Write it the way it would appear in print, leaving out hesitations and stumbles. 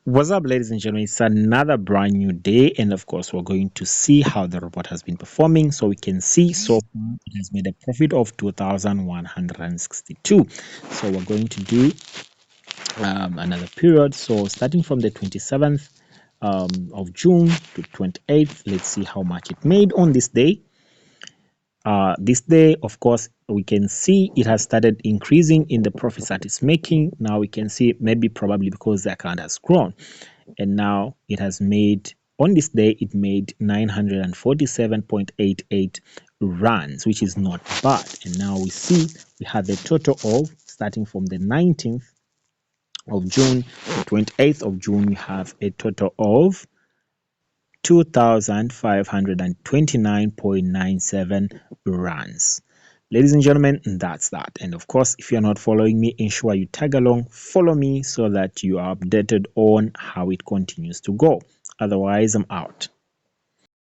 What's up, ladies and gentlemen? It's another brand new day, and of course, we're going to see how the robot has been performing. So we can see so far it has made a profit of 2,162. So we're going to do another period. So starting from the 27th of June to 28th, let's see how much it made on this day. This day, of course, we can see it has started increasing in the profits that it's making. Now we can see maybe probably because the account has grown, and now it has made, on this day it made 947.88 rands, which is not bad. And now we see we have a total of, starting from the 19th of June to 28th of June, we have a total of 2,529.97 rands. Ladies and gentlemen, that's that. And of course, if you're not following me, ensure you tag along, follow me so that you are updated on how it continues to go. Otherwise, I'm out.